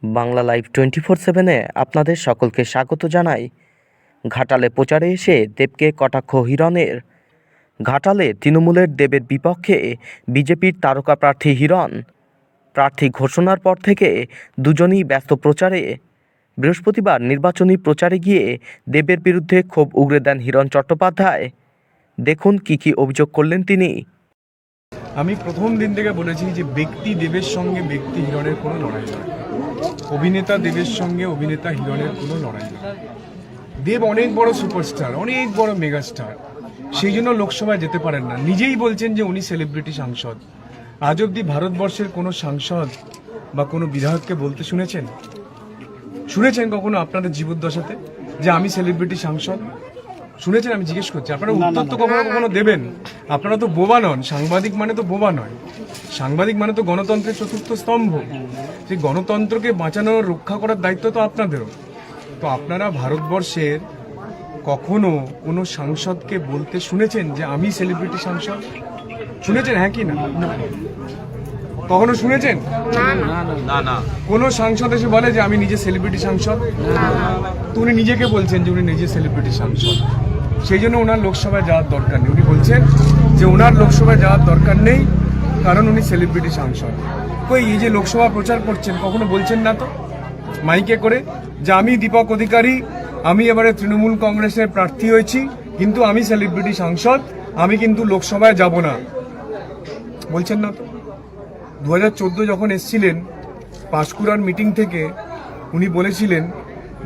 Bangla live 24/7-এ আপনাদের সকলকে স্বাগত জানাই। ঘাটালে প্রচারে এসে দেবকে কটাক্ষ হিরণের। ঘাটালে তৃণমূলের দেবের বিপক্ষে বিজেপির তারকা প্রার্থী হিরণ। প্রার্থী ঘোষণার পর থেকে দুজনই ব্যস্ত প্রচারে। বৃহস্পতিবার নির্বাচনী প্রচারে গিয়ে দেবের বিরুদ্ধে ক্ষোভ উগরে দেন হিরণ চট্টোপাধ্যায়। দেখুন কি অভিযোগ করলেন তিনি। আমি প্রথম দিন থেকে বলেছি যে ব্যক্তি দেবের সঙ্গে ব্যক্তি হিরণের কোনো লড়াই নয়, অভিনেতা দেবের সঙ্গে অভিনেতা হিরণের কোনো লড়াই নয়। দেব অনেক বড় সুপারস্টার, অনেক বড় মেগাস্টার, সেই জন্য লোকসভায় যেতে পারেন না। নিজেই বলছেন যে উনি সেলিব্রিটি সাংসদ। আজ অবধি ভারতবর্ষের কোনো সাংসদ বা কোনো বিধায়ককে বলতে শুনেছেন কখনো আপনাদের জীবদ্দশাতে যে আমি সেলিব্রিটি সাংসদ? শুনেছেন? আমি জিজ্ঞেস করছি, আপনারা উত্তর তো কখনো দেবেন। আপনারা তো বোবা নন, সাংবাদিক মানে তো বোবা নয়। সাংবাদিক মানে তো গণতন্ত্রের চতুর্থ স্তম্ভ। সেই গণতন্ত্রকে বাঁচানোর রক্ষা করার দায়িত্ব তো আপনাদেরও। তো আপনারা ভারতবর্ষের কখনো কোনো সাংসদকে বলতে শুনেছেন যে আমি সেলিব্রিটি সাংসদ? শুনেছেন? হ্যাঁ কি না? কখনো শুনেছেন? না। কোনো সাংসদ এসে বলে যে আমি নিজে সেলিব্রিটি সাংসদ? তো উনি নিজেকে বলছেন যে উনি নিজে সেলিব্রিটি সাংসদ। সেই জন্য ওনার লোকসভায় যাওয়ার দরকার নেই। উনি বলছেন যে ওনার লোকসভায় যাওয়ার দরকার নেই কারণ উনি সেলিব্রিটি সাংসদ। কই এই যে লোকসভা প্রচার করছেন কখনো বলছেন না তো মাইকে করে যে আমি দীপক অধিকারী, আমি এবারে তৃণমূল কংগ্রেসের প্রার্থী হয়েছি, কিন্তু আমি সেলিব্রিটি সাংসদ, আমি কিন্তু লোকসভায় যাব না, বলছেন না তো? 2014 যখন এসছিলেন পাঁশকুড়ার মিটিং থেকে উনি বলেছিলেন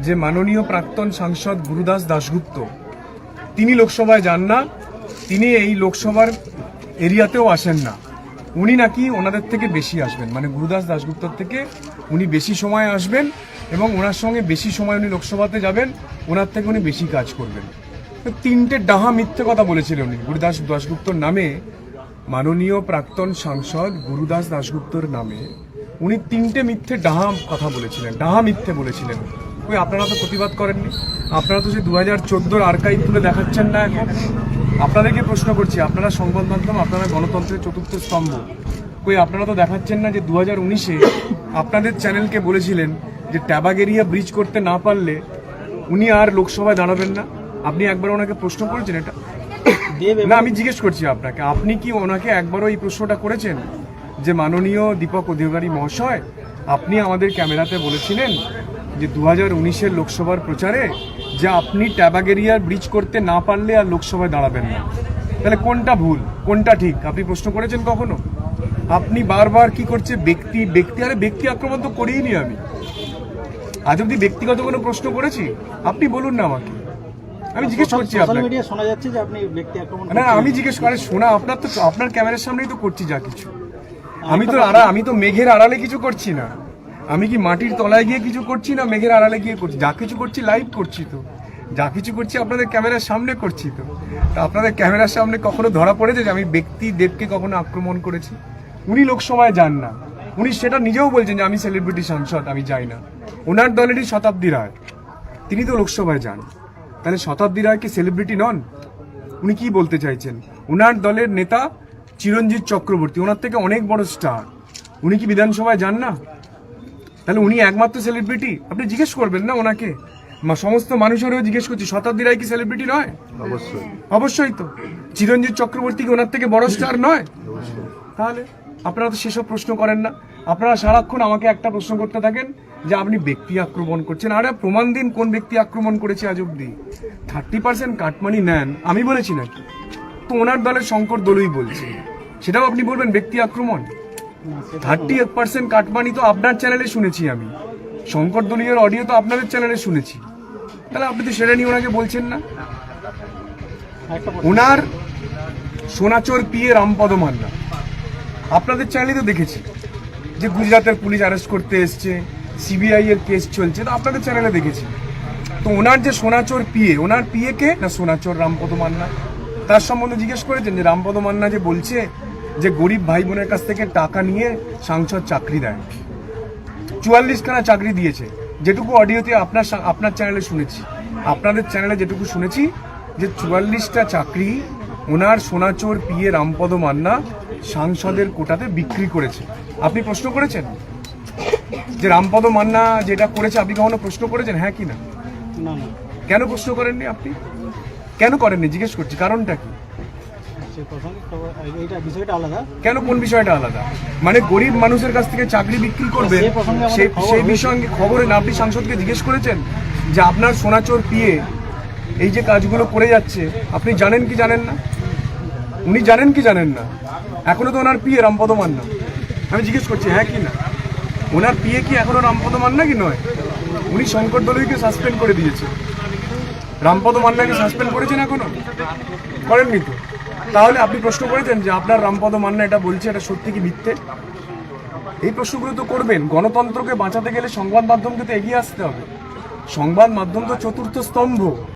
যে মাননীয় প্রাক্তন সাংসদ গুরুদাস দাশগুপ্ত তিনি লোকসভায় যান না, তিনি এই লোকসভার এরিয়াতেও আসেন না, উনি নাকি ওনাদের থেকে বেশি আসবেন, মানে গুরুদাস দাশগুপ্তর থেকে উনি বেশি সময় আসবেন এবং ওনার সঙ্গে বেশি সময় উনি লোকসভাতে যাবেন, ওনার থেকে উনি বেশি কাজ করবেন। তিনটে ডাহা মিথ্যে কথা বলেছিলেন উনি গুরুদাস দাশগুপ্তর নামে। মাননীয় প্রাক্তন সাংসদ গুরুদাস দাশগুপ্তর নামে উনি তিনটে মিথ্যে ডাহা কথা বলেছিলেন, ডাহা মিথ্যে বলেছিলেন। ওই আপনারা তো প্রতিবাদ করেননি। আপনারা তো সেই 2014 আর্কাইভ তুলে দেখাচ্ছেন না এখন। আপনাদেরকে প্রশ্ন করছি, আপনারা সংবাদ মাধ্যম, আপনারা গণতন্ত্রের চতুর্থ স্তম্ভ, কই আপনারা তো দেখাচ্ছেন না যে 2019-এ আপনাদের চ্যানেলকে বলেছিলেন যে ট্যাবাগেরিয়া ব্রিজ করতে না পারলে উনি আর লোকসভায় দাঁড়াবেন না। আপনি একবার ওনাকে প্রশ্ন করেছেন এটা? না, আমি জিজ্ঞেস করছি আপনাকে, আপনি কি ওনাকে একবারও এই প্রশ্নটা করেছেন যে মাননীয় দীপক অধিকারী মহাশয়, আপনি আমাদের ক্যামেরাতে বলেছিলেন যে 2019-এর লোকসভার প্রচারে যে আপনি ট্যাবাগেরিয়ার ব্রিজ করতে না পারলে আর লোকসভায় দাঁড়াবেন না? তাহলে কোনটা ভুল কোনটা ঠিক আপনি প্রশ্ন করেছেন কখনো? আপনি বারবার কি করছে ব্যক্তি আক্রমণ তো করিনি আমি। আজ অব্দি ব্যক্তিগত কোনো প্রশ্ন করেছি? আপনি বলুন না আমাকে, আমি জিজ্ঞেস করছি আপনাকে। শোনা যাচ্ছে যে আপনি ব্যক্তি আক্রমণ। না, আমি জিজ্ঞেস করে শোনা, আপনার ক্যামেরার সামনেই তো করছি যা কিছু। আমি তো মেঘের আড়ালে কিছু করছি না। আমি কি মাটির তলায় গিয়ে কিছু করছি না মেঘের আড়ালে গিয়ে করছি? যা কিছু করছি লাইভ করছি তো, যা কিছু করছি আপনাদের ক্যামেরার সামনে করছি তো। আপনাদের ক্যামেরার সামনে কখনো ধরা পড়েছে যে আমি ব্যক্তি দেবকে কখনো আক্রমণ করেছি? উনি লোকসভায় যান না, উনি সেটা নিজেও বলছেন যে আমি সেলিব্রিটি সাংসদ, আমি যাই না। ওনার দলেরই শতাব্দী রায়, তিনি তো লোকসভায় যান। তাহলে শতাব্দী রায় কি সেলিব্রিটি নন? উনি কি বলতে চাইছেন? ওনার দলের নেতা চিরঞ্জিত চক্রবর্তী, ওনার থেকে অনেক বড় স্টার, উনি কি বিধানসভায় যান না? তাহলে উনি একমাত্র সেলিব্রিটি? আপনি জিজ্ঞেস করবেন না ওনাকে। সমস্ত মানুষেরও জিজ্ঞেস করছি, শতাব্দী রায় কি সেলিব্রিটি নয়? অবশ্যই তো। চিরঞ্জিত চক্রবর্তী কি ওনার থেকে বড় স্টার নয়? তাহলে আপনারা তো সেসব প্রশ্ন করেন না। আপনারা সারাক্ষণ আমাকে একটা প্রশ্ন করতে থাকেন যে আপনি ব্যক্তি আক্রমণ করছেন। আরে প্রমাণ দিন কোন ব্যক্তি আক্রমণ করেছে আজ অব্দি। 30% কাটমানি নেন আমি বলেছি নাকি? তো ওনার দলের শঙ্কর দলুই বলছে, সেটাও আপনি বলবেন ব্যক্তি আক্রমণ? 30% কাটমানি তো আপনার চ্যানেলে শুনেছি আমি, শঙ্কর দলীয় অডিও তো আপনাদের চ্যানেলে শুনেছি। তাহলে আপনি তো সেটা নিয়ে ওনাকে বলছেন না। ওনার সোনাচোর পিএ রামপদ মান্না আপনাদের চ্যানেলে তো দেখেছি যে গুজরাটের পুলিশ অ্যারেস্ট করতে এসছে, সিবিআই এর কেস চলছে, তো আপনাদের চ্যানেলে দেখেছি। তো ওনার যে সোনাচোর পিএ, ওনার পিএ কে? না সোনাচোর রামপদ মান্না। তার সম্বন্ধে জিজ্ঞেস করেছেন যে রামপদ মান্না যে বলছে যে গরিব ভাই বোনের কাছ থেকে টাকা নিয়ে সাংসদ চাকরি দেয়, 44খানা চাকরি দিয়েছে, যেটুকু অডিওতে আপনার চ্যানেলে শুনেছি, আপনাদের চ্যানেলে যেটুকু শুনেছি যে 44টা চাকরি ওনার সোনাচোর পিএ রামপদ মান্না সাংসদের কোটাতে বিক্রি করেছে। আপনি প্রশ্ন করেছেন? যে রামপদ মান্না যেটা করেছে আপনি কখনো প্রশ্ন করেছেন, হ্যাঁ কি না? না না, কেন প্রশ্ন করেননি আপনি? কেন করেননি জিজ্ঞেস করছি, কারণটা কি? সে প্রসঙ্গে এইটা বিষয়টা আলাদা। কেন, কোন বিষয়টা আলাদা? মানে গরিব মানুষের কাছ থেকে চাকরি বিক্রি করবে সে প্রসঙ্গে আমাদের সেই খবর সেই হয়েছে। বিষয়ে খবরে না আপনি সাংসদকে জিজ্ঞেস করেছেন যে আপনার সোনাচোর পিয়ে এই যে কাজগুলো করে যাচ্ছে আপনি জানেন কি জানেন না? উনি জানেন কি জানেন না? এখনো তো ওনার পিয়ে রামপদ মান্না। আমি জিজ্ঞেস করছি হ্যাঁ কি না? ওনার পিয়ে কি এখনো রামপদ মান্না কি নয়? উনি শঙ্কর দলুইকে সাসপেন্ড করে দিয়েছে, রামপদ মান্নাকে সাসপেন্ড করেছেন এখনো? করেননি তো। তাহলে আপনি প্রশ্ন করেছেন যে আপনার রামপদ মান্না এটা বলছে, এটা সত্যি কি মিথ্যে? এই প্রশ্নগুলো তো করবেন। গণতন্ত্রকে বাঁচাতে গেলে সংবাদ মাধ্যমকে তো এগিয়ে আসতে হবে। সংবাদ মাধ্যম তো চতুর্থ স্তম্ভ।